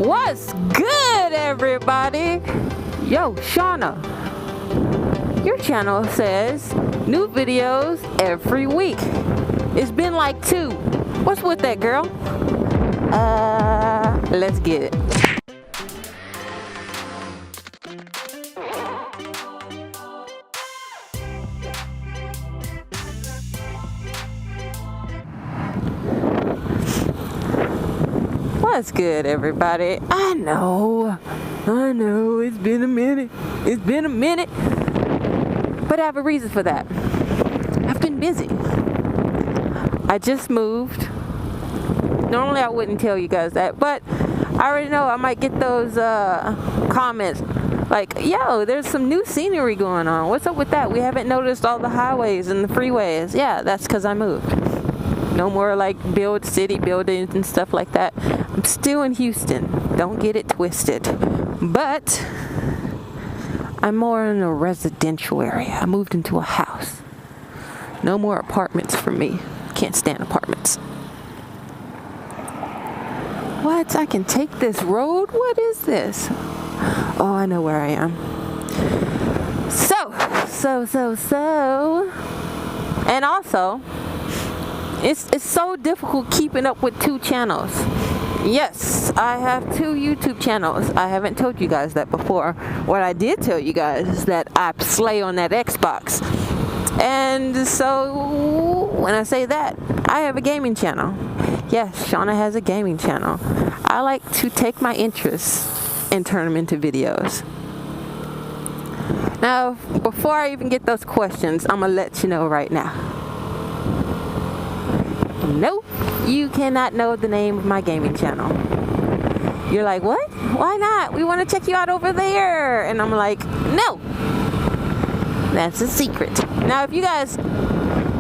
What's good, everybody? Yo, Shauna, your channel says new videos every week. It's been like 2. What's with that, girl? Let's get it. What's good, everybody? I know, it's been a minute. But I have a reason for that. I've been busy. I just moved. Normally I wouldn't tell you guys that, but I already know I might get those comments like, yo, there's some new scenery going on. What's up with that? We haven't noticed all the highways and the freeways. Yeah, that's because I moved. No more like city buildings and stuff like that. I'm still in Houston. Don't get it twisted. But I'm more in a residential area. I moved into a house. No more apartments for me. Can't stand apartments. What? I can take this road? What is this? Oh, I know where I am. So. And also, it's so difficult keeping up with 2 channels. Yes, I have 2 YouTube channels. I haven't told you guys that before. What I did tell you guys is that I slay on that Xbox. And so, when I say that, I have a gaming channel. Yes, Shauna has a gaming channel. I like to take my interests and turn them into videos. Now, before I even get those questions, I'm going to let you know right now. Nope, you cannot know the name of my gaming channel. You're like, what? Why not? We want to check you out over there. And I'm like, no. That's a secret. Now, if you guys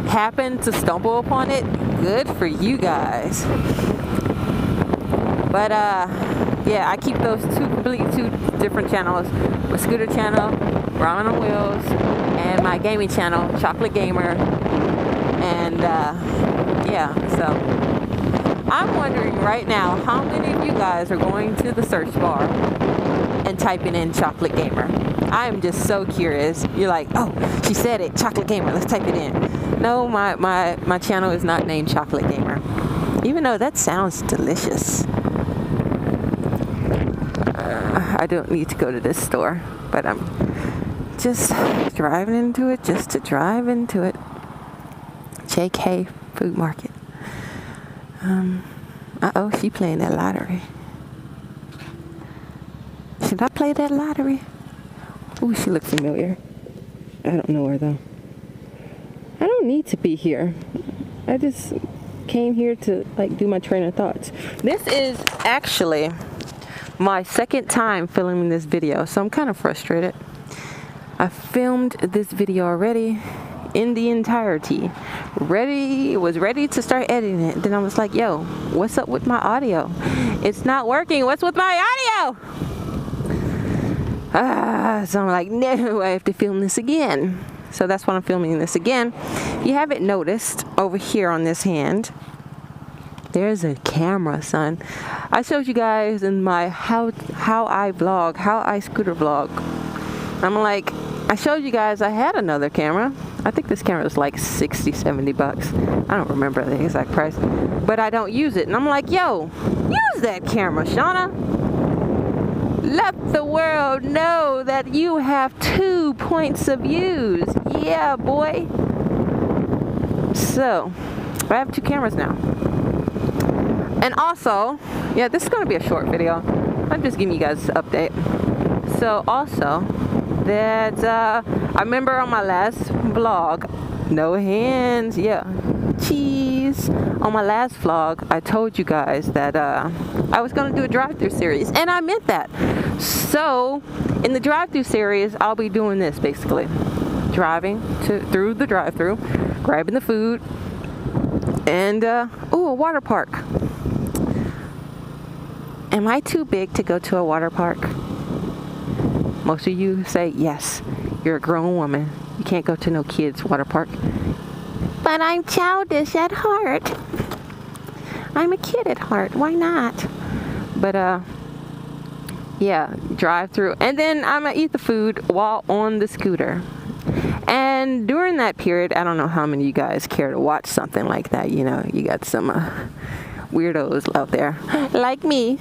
happen to stumble upon it, good for you guys. But, yeah, I keep those 2 different channels. My scooter channel, Ramen on Wheels, and my gaming channel, Chocolate Gamer. And, yeah, so I'm wondering right now how many of you guys are going to the search bar and typing in Chocolate Gamer. I'm just so curious. You're like, oh, she said it, Chocolate Gamer, let's type it in. No, my channel is not named Chocolate Gamer, even though that sounds delicious. I don't need to go to this store, but I'm just driving into it just to drive into it. JK Food Market. Uh-oh, she playing that lottery. Should I play that lottery? Ooh, she looks familiar. I don't know her though. I don't need to be here. I just came here to like do my train of thoughts. This is actually my 2nd time filming this video, so I'm kind of frustrated. I filmed this video already in the entirety. Was ready to start editing it. Then I was like, yo, what's up with my audio? It's not working. What's with my audio? So I'm like, no, I have to film this again. So that's why I'm filming this again. If you haven't noticed, over here on this hand, there's a camera, son. I showed you guys in my how I scooter vlog. I'm like, I showed you guys I had another camera. I think this camera was like 60, 70 bucks. I don't remember the exact price, but I don't use it. And I'm like, yo, use that camera, Shauna. Let the world know that you have 2 points of views. Yeah, boy. So, I have 2 cameras now. And also, yeah, this is going to be a short video. I'm just giving you guys an update. So, also, that I remember on my last vlog, no hands, yeah, cheese. On my last vlog, I told you guys that I was going to do a drive-thru series, and I meant that. So, in the drive-thru series, I'll be doing this basically, driving through the drive-thru, grabbing the food, and ooh, a water park. Am I too big to go to a water park? Most of you say, yes, you're a grown woman. You can't go to no kids' water park. But I'm childish at heart. I'm a kid at heart. Why not? But yeah, drive-through. And then I'm gonna eat the food while on the scooter. And during that period, I don't know how many of you guys care to watch something like that. You know, you got some weirdos out there like me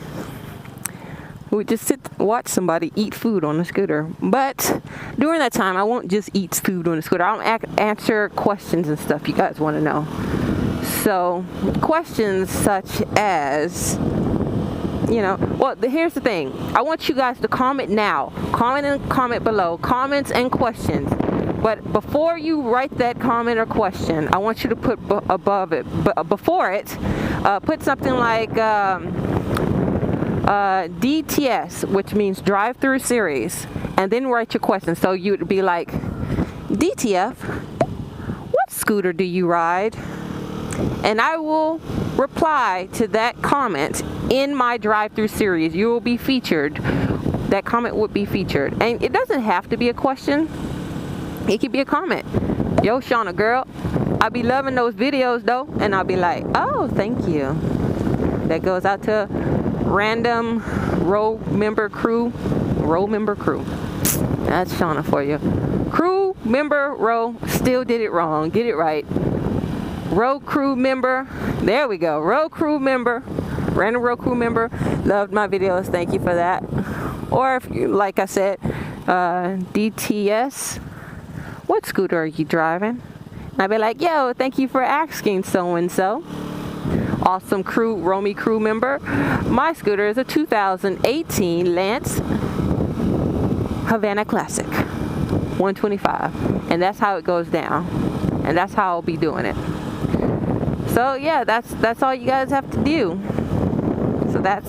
who would just watch somebody eat food on the scooter. But during that time, I won't just eat food on the scooter. I'll answer questions and stuff you guys want to know. So questions such as, you know, well, here's the thing. I want you guys to comment now. Comment below. Comments and questions. But before you write that comment or question, I want you to put above it, before it, put something like DTS, which means drive-through series, and then write your question. So you'd be like, DTF, what scooter do you ride? And I will reply to that comment in my drive-through series. You will be featured. That comment would be featured. And it doesn't have to be a question. It could be a comment. Yo, Shauna girl, I be loving those videos though. And I'll be like, oh, thank you. That goes out to random row member crew. That's Shauna for you. Crew member row, still did it wrong. Get it right. Row crew member. There we go. Row crew member. Random row crew member. Loved my videos. Thank you for that. Or if you, like I said, DTS. What scooter are you driving? And I'd be like, yo, thank you for asking so-and-so. Awesome crew, Romy crew member. My scooter is a 2018 Lance Havana Classic 125. And that's how it goes down. And that's how I'll be doing it. So yeah, that's all you guys have to do. So that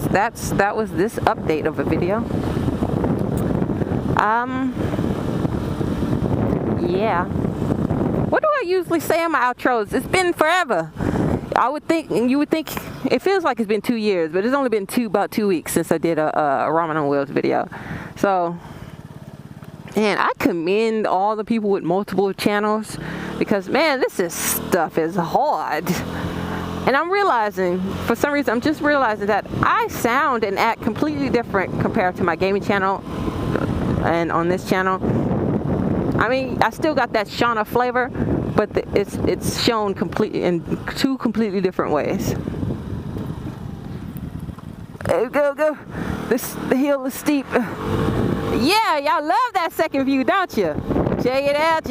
was this update of a video. Yeah. What do I usually say in my outros? It's been forever. I would think, and you would think, it feels like it's been 2 years, but it's only been about 2 weeks since I did a Ramen on Wheels video. So, man, I commend all the people with multiple channels because, man, this stuff is hard. And I'm realizing, for some reason, I'm just realizing that I sound and act completely different compared to my gaming channel and on this channel. I mean, I still got that Shauna flavor, but it's shown completely in two completely different ways. Go. The hill is steep. Yeah, y'all love that second view, don't you? Check it out.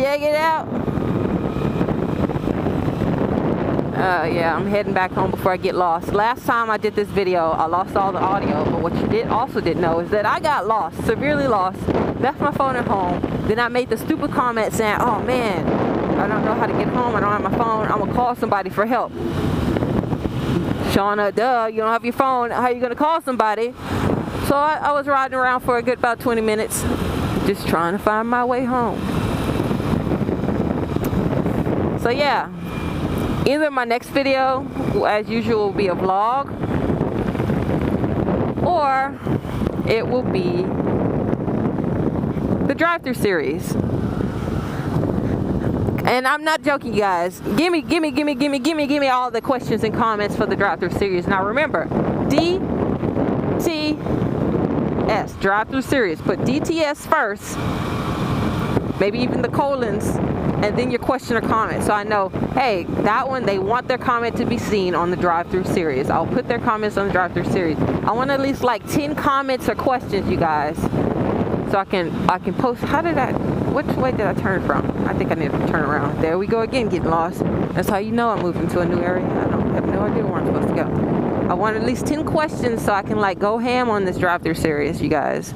Yeah, I'm heading back home before I get lost. Last time I did this video, I lost all the audio, but what you also didn't know is that I got lost, severely lost, left my phone at home, then I made the stupid comment saying, oh man, I don't know how to get home, I don't have my phone, I'm gonna call somebody for help. Shauna, duh, you don't have your phone, how are you gonna call somebody? So I was riding around for a good about 20 minutes, just trying to find my way home. So yeah. Either my next video, as usual, will be a vlog, or it will be the drive-thru series. And I'm not joking, you guys. Give me all the questions and comments for the drive-thru series. Now remember, DTS, drive-thru series. Put DTS first, maybe even the colons, and then your question or comment, so I know, hey, that one, they want their comment to be seen on the drive-thru series. I'll put their comments on the drive-thru series. I want at least like 10 comments or questions, you guys, so I can post. Which way did I turn from? I think I need to turn around. There we go again, getting lost. That's how you know I'm moving to a new area. I have no idea where I'm supposed to go. I want at least 10 questions so I can like go ham on this drive-thru series, you guys.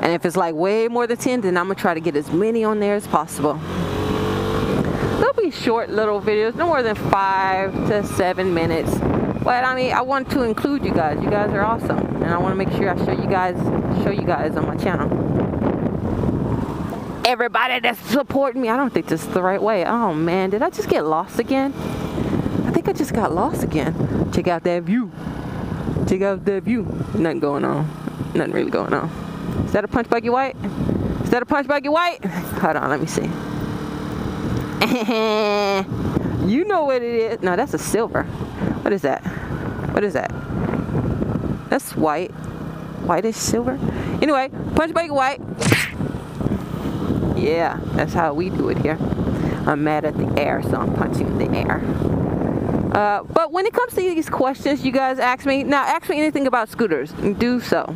And if it's like way more than 10, then I'm gonna try to get as many on there as possible. They'll be short little videos, no more than 5 to 7 minutes. But I mean, I want to include you guys. You guys are awesome, and I want to make sure I show you guys on my channel. Everybody that's supporting me. I don't think this is the right way. Oh man, did I just get lost again? I think I just got lost again. Check out that view. Nothing going on. Nothing really going on. Is that a punch buggy white? Hold on, let me see. You know what it is. No, that's a silver. What is that? That's white. whitish silver. Anyway, punch, bake, white. Yeah, that's how we do it here. I'm mad at the air, so I'm punching the air. But when it comes to these questions you guys ask me, now ask me anything about scooters, do so.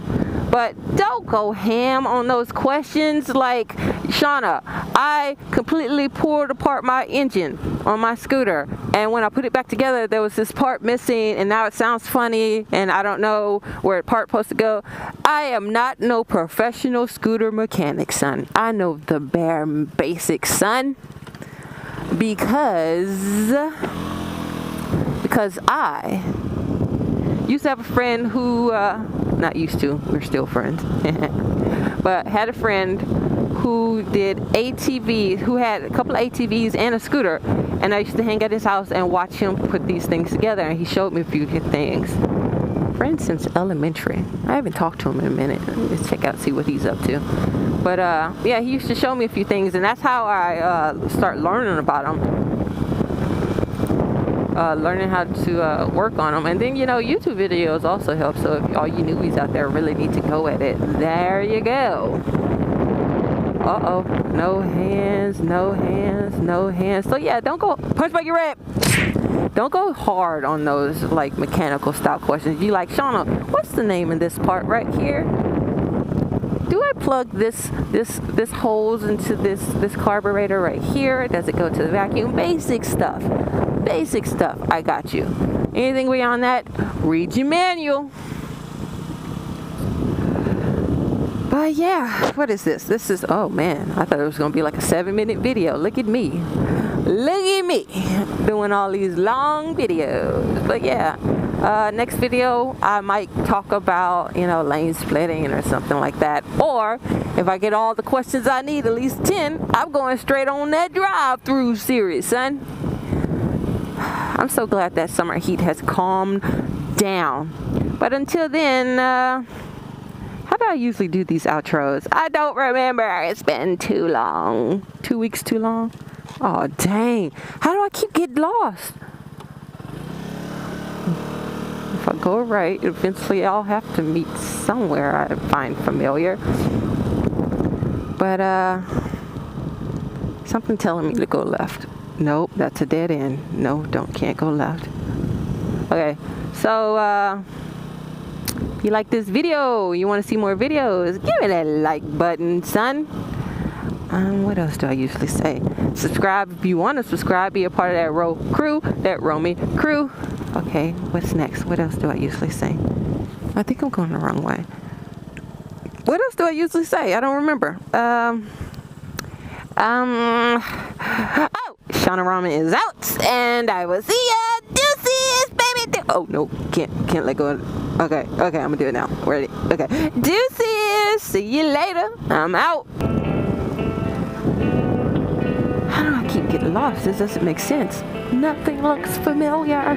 But don't go ham on those questions like, Shauna, I completely pulled apart my engine on my scooter, and when I put it back together, there was this part missing, and now it sounds funny, and I don't know where the part supposed to go. I am not no professional scooter mechanic, son. I know the bare basics, son. Because I used to have a friend who, not used to, we're still friends, but had a friend who did ATVs, who had a couple of ATVs and a scooter, and I used to hang at his house and watch him put these things together, and he showed me a few things. Friend since elementary. I haven't talked to him in a minute. Let's check out, see what he's up to. But yeah, he used to show me a few things, and that's how I start learning about them. Learning how to work on them. And then, you know, YouTube videos also help. So if all you newbies out there really need to go at it, there you go. Uh-oh. No hands, no hands, no hands. So yeah, don't go punch by your rep. Don't go hard on those like mechanical style questions. You like, Shauna, what's the name of this part right here? Do I plug this hose into this carburetor right here? Does it go to the vacuum? Basic stuff. Basic stuff. I got you. Anything beyond that, read your manual. But yeah, what is this? This is, oh man, I thought it was going to be like a 7-minute video. Look at me. Look at me doing all these long videos. But yeah, next video I might talk about, you know, lane splitting or something like that. Or if I get all the questions I need, at least 10, I'm going straight on that drive-thru series, son. I'm so glad that summer heat has calmed down. But until then, how do I usually do these outros? I don't remember. It's been too long. 2 weeks too long? Oh, dang. How do I keep getting lost? If I go right, eventually I'll have to meet somewhere I find familiar. But, something telling me to go left. Nope, that's a dead end. No, can't go left. Okay, so, if you like this video, you want to see more videos, give me that like button, son. What else do I usually say? Subscribe if you want to subscribe. Be a part of that Romy crew. Okay, what's next? What else do I usually say? I think I'm going the wrong way. What else do I usually say? I don't remember. Oh, Shauna Ramen is out, and I will see ya. Deuces, baby. Oh no, can't let go. Okay, I'm gonna do it now. Ready? Okay. Deuces. See you later. I'm out. How do I keep getting lost? This doesn't make sense. Nothing looks familiar.